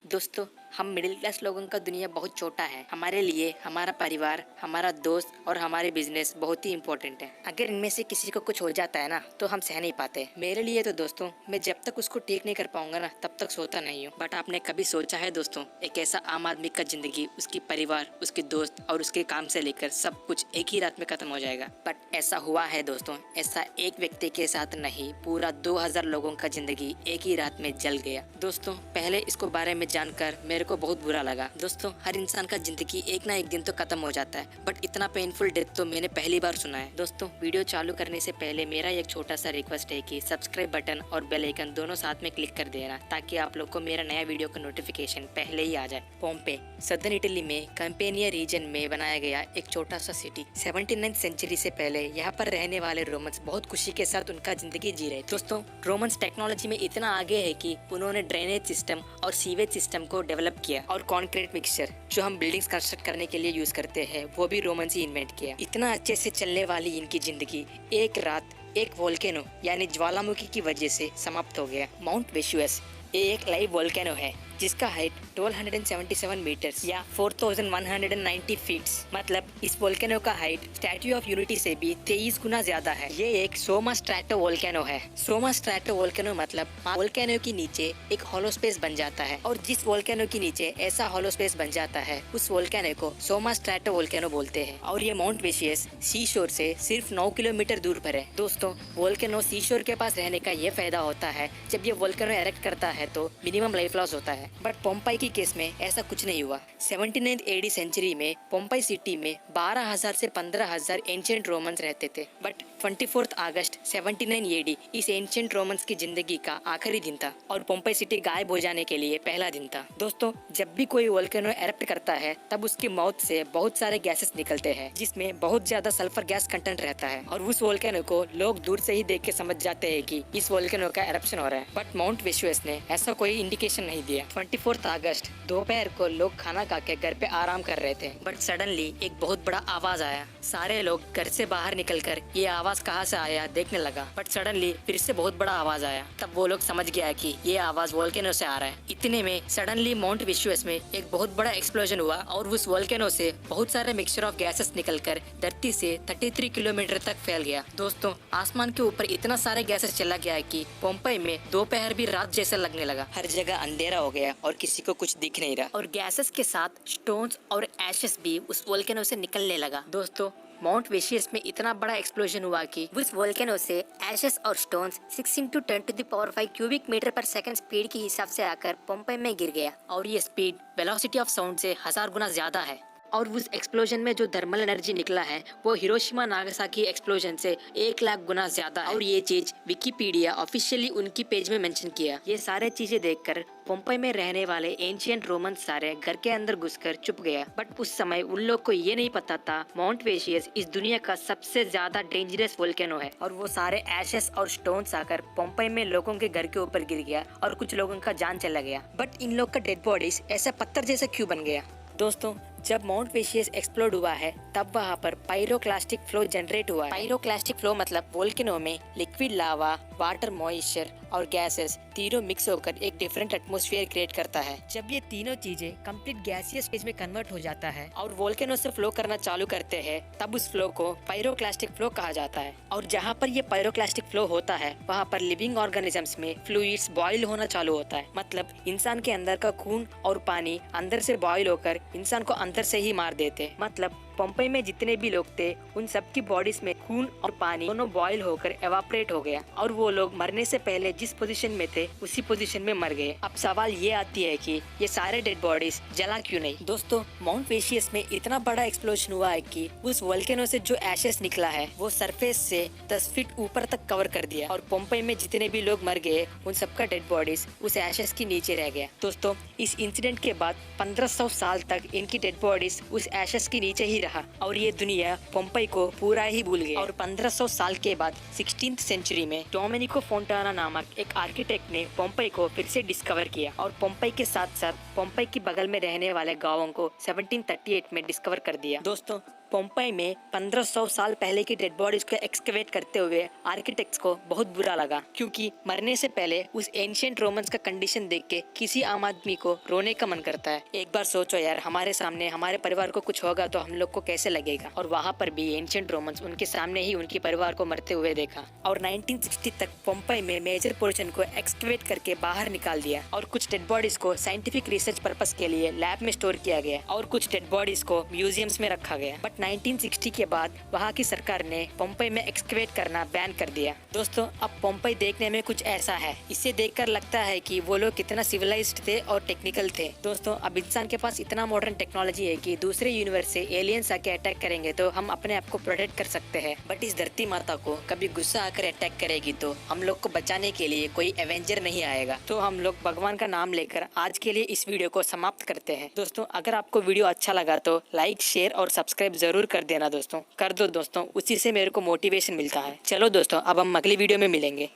दोस्तों, हम middle class लोगों का दुनिया बहुत छोटा है। हमारे लिए हमारा परिवार, हमारा दोस्त और हमारे बिजनेस बहुत ही इम्पोर्टेंट है। अगर इनमें से किसी को कुछ हो जाता है ना तो हम सह नहीं पाते। मेरे लिए तो दोस्तों, मैं जब तक उसको ठीक नहीं कर पाऊंगा ना तब तक सोता नहीं हूँ। बट आपने कभी सोचा है दोस्तों, एक ऐसा आम आदमी का जिंदगी, उसकी परिवार, उसके दोस्त और उसके काम से लेकर सब कुछ एक ही रात में खत्म हो जाएगा। बट ऐसा हुआ है दोस्तों। ऐसा एक व्यक्ति के साथ नहीं, पूरा 2000 लोगों का जिंदगी एक ही रात में जल गया। दोस्तों, पहले इसको बारे में जानकर मेरे को बहुत बुरा लगा। दोस्तों, हर इंसान का जिंदगी एक ना एक दिन तो खत्म हो जाता है, बट इतना पेनफुल डेथ तो मैंने पहली बार सुना है। दोस्तों, वीडियो चालू करने से पहले मेरा एक छोटा सा रिक्वेस्ट है कि सब्सक्राइब बटन और बेल आइकन दोनों साथ में क्लिक कर देना, ताकि आप लोग को मेरा नया वीडियो का नोटिफिकेशन पहले ही आ जाए। पोम्पे सदर्न इटली में कैंपेनिया रीजन में बनाया गया एक छोटा सा सिटी। 79वीं सेंचुरी से पहले यहाँ पर रहने वाले रोमन्स बहुत खुशी के साथ उनका जिंदगी जी रहे। दोस्तों, रोमन्स टेक्नोलॉजी में इतना आगे है कि उन्होंने ड्रेनेज सिस्टम और सीवेज सिस्टम को डेवलप किया, और कॉन्क्रीट मिक्सचर जो हम बिल्डिंग्स कंस्ट्रक्ट करने के लिए यूज करते हैं वो भी रोमन्स ही इन्वेंट किया। इतना अच्छे से चलने वाली इनकी जिंदगी एक रात एक वोल्केनो यानी ज्वालामुखी की वजह से समाप्त हो गया। माउंट वेसुवियस ये एक लाइव वोल्केनो है जिसका हाइट 1277 मीटर्स या 4190 फीट्स, मतलब इस वोल्केनो का हाइट स्टैच्यू ऑफ यूनिटी से भी 23 गुना ज्यादा है। ये एक सोमा स्ट्रैटो वोल्केनो है। सोमा स्ट्रैटो वोल्केनो मतलब वोल्केनो के नीचे एक हॉलो स्पेस बन जाता है, और जिस वोल्केनो के नीचे ऐसा हॉलो स्पेस बन जाता है उस वोल्केनो को सोमा स्ट्रैटो वोल्केनो बोलते हैं। और ये माउंट वेसुवियस सी शोर से सिर्फ 9 किलोमीटर दूर पर है। दोस्तों, वोल्केनो सी शोर के पास रहने का ये फायदा होता है, जब ये वोल्केनो एरेक्ट करता है तो मिनिमम लाइफ लॉस होता है। बट पोम्पाई की केस में ऐसा कुछ नहीं हुआ। 79वीं एडी सेंचुरी में पोम्पाई सिटी में 12,000 से 15,000 एंशिएंट रोमन्स रहते थे। बट 24 अगस्त 79 एडी इस एंशिएंट रोमन्स की जिंदगी का आखिरी दिन था, और पोम्पाई सिटी गायब हो जाने के लिए पहला दिन था। दोस्तों, जब भी कोई वोल्केनो एरप्ट करता है तब उसकी माउथ से बहुत सारे गैसेस निकलते हैं, जिसमें बहुत ज्यादा सल्फर गैस कंटेंट रहता है, और उस वोल्केनो को लोग दूर से ही देख के समझ जाते हैं कि इस वोल्केनो का एरप्शन हो रहा है। बट माउंट वेसुवियस ने ऐसा कोई इंडिकेशन नहीं दिया। 24 अगस्त दोपहर को लोग खाना खा के घर पे आराम कर रहे थे, बट सडनली एक बहुत बड़ा आवाज आया। सारे लोग घर से बाहर निकलकर ये आवाज कहाँ से आया देखने लगा, बट सडनली फिर से बहुत बड़ा आवाज आया। तब वो लोग समझ गया कि ये आवाज वोल्केनो से आ रहा है। इतने में सडनली माउंट वेसुवियस में एक बहुत बड़ा एक्सप्लोजन हुआ, और उस वोल्केनो से बहुत सारे मिक्सचर ऑफ गैसेस निकलकर धरती से 33 किलोमीटर तक फैल गया। दोस्तों, आसमान के ऊपर इतना सारे गैसेस चला गया कि पोम्पई में दोपहर भी रात जैसा लगने लगा। हर जगह अंधेरा हो गया और किसी को कुछ दिख नहीं रहा, और गैसेस के साथ स्टोन्स और एशेस भी उस वोल्केनो से निकलने लगा। दोस्तों, माउंट वेसुवियस में इतना बड़ा एक्सप्लोजन हुआ कि उस वोल्केनो से एशेस और स्टोन्स 6 × 10⁵ क्यूबिक मीटर पर सेकंड स्पीड के हिसाब से आकर पोम्पई में गिर गया, और ये स्पीड वेलोसिटी ऑफ साउंड से 1000 गुना ज्यादा है। और उस एक्सप्लोजन में जो थर्मल एनर्जी निकला है वो हिरोशिमा नागासाकी एक्सप्लोजन से 1,00,000 गुना ज्यादा है, और ये चीज विकिपीडिया ऑफिशियली उनकी पेज में मेंशन किया। ये सारे चीजें देखकर पोम्पई में रहने वाले एंशिएंट रोमन सारे घर के अंदर घुसकर चुप गया। बट उस समय उन लोग को ये नहीं पता था माउंट वेसुवियस इस दुनिया का सबसे ज्यादा डेंजरस वोल्केनो है, और वो सारे एशेस और स्टोन्स आकर पोम्पई में लोगों के घर के ऊपर गिर गया, और कुछ लोगों का जान चला गया। बट इन लोग का डेड बॉडीज ऐसा पत्थर जैसा क्यों बन गया? दोस्तों, जब माउंट वेसुवियस एक्सप्लोड हुआ है तब वहाँ पर पायरोक्लास्टिक फ्लो जनरेट हुआ है। पायरोक्लास्टिक फ्लो मतलब वोल्केनो में लिक्विड लावा, वाटर, मॉइस्चर और गैसेस तीनों मिक्स होकर एक डिफरेंट एटमॉस्फेयर क्रिएट करता है। जब ये तीनों चीजें कंप्लीट गैसियस फेज में कन्वर्ट हो जाता है और वोल्केनो से फ्लो करना चालू करते हैं, तब उस फ्लो को पायरोक्लास्टिक फ्लो कहा जाता है। और जहाँ पर ये पायरोक्लास्टिक फ्लो होता है वहाँ पर लिविंग ऑर्गेनिजम्स में फ्लूइड्स बॉयल होना चालू होता है, मतलब इंसान के अंदर का खून और पानी अंदर से बॉयल होकर इंसान को अंदर से ही मार देते। मतलब पोम्पई में जितने भी लोग थे उन सबकी बॉडीज में खून और पानी दोनों बॉयल होकर एवापोरेट हो गया, और वो लोग मरने से पहले जिस पोजीशन में थे उसी पोजीशन में मर गए। अब सवाल ये आती है कि ये सारे डेड बॉडीज जला क्यों नहीं? दोस्तों, माउंट वेसुवियस में इतना बड़ा एक्सप्लोजन हुआ है कि उस वोल्केनो से जो एशेस निकला है वो सरफेस से 10 फीट ऊपर तक कवर कर दिया, और पोम्पई में जितने भी लोग मर गए उन सबका डेड बॉडीज उस एशेस के नीचे रह गया। दोस्तों, इस इंसिडेंट के बाद 1500 साल तक इनकी डेड बॉडीज उस एशेस के नीचे ही रहा, और ये दुनिया पोम्पई को पूरा ही भूल गई। और 1500 साल के बाद 16वीं सेंचुरी में डोमेनिको फोंटाना नामक एक आर्किटेक्ट ने पोम्पई को फिर से डिस्कवर किया, और पोम्पई के साथ साथ पोम्पई की बगल में रहने वाले गांवों को 1738 में डिस्कवर कर दिया। दोस्तों, पोम्पई में 1500 साल पहले की डेड बॉडीज को एक्सकवेट करते हुए आर्किटेक्ट्स को बहुत बुरा लगा, क्योंकि मरने से पहले उस एंशिएंट रोमन्स का कंडीशन देख के किसी आम आदमी को रोने का मन करता है। एक बार सोचो यार, हमारे सामने हमारे परिवार को कुछ होगा तो हम लोग को कैसे लगेगा। और वहाँ पर भी एंशिएंट रोमन्स उनके सामने ही उनके परिवार को मरते हुए देखा। और 1960 तक पोम्पई में मेजर पोर्शन को एक्सकवेट करके बाहर निकाल दिया और कुछ डेड बॉडीज को साइंटिफिक रिसर्च पर्पस के लिए लैब में स्टोर किया गया और कुछ डेड बॉडीज को म्यूजियम्स में रखा गया। बट 1960 के बाद वहाँ की सरकार ने पोम्पई में एक्सकवेट करना बैन कर दिया। दोस्तों, अब पोम्पई देखने में कुछ ऐसा है। इसे देखकर लगता है कि वो लोग कितना सिविलाइज्ड थे और टेक्निकल थे। दोस्तों, अब इंसान के पास इतना मॉडर्न टेक्नोलॉजी है कि दूसरे यूनिवर्स से एलियंस आके अटैक करेंगे तो हम अपने आप को प्रोटेक्ट कर सकते हैं। बट इस धरती माता को कभी गुस्सा आकर अटैक करेगी तो हम लोग को बचाने के लिए कोई एवेंजर नहीं आएगा। तो हम लोग भगवान का नाम लेकर आज के लिए इस वीडियो को समाप्त करते हैं। दोस्तों, अगर आपको वीडियो अच्छा लगा तो लाइक, शेयर और सब्सक्राइब जरूर कर देना दोस्तों। कर दो दोस्तों, उसी से मेरे को मोटिवेशन मिलता है। चलो दोस्तों, अब हम अगली वीडियो में मिलेंगे।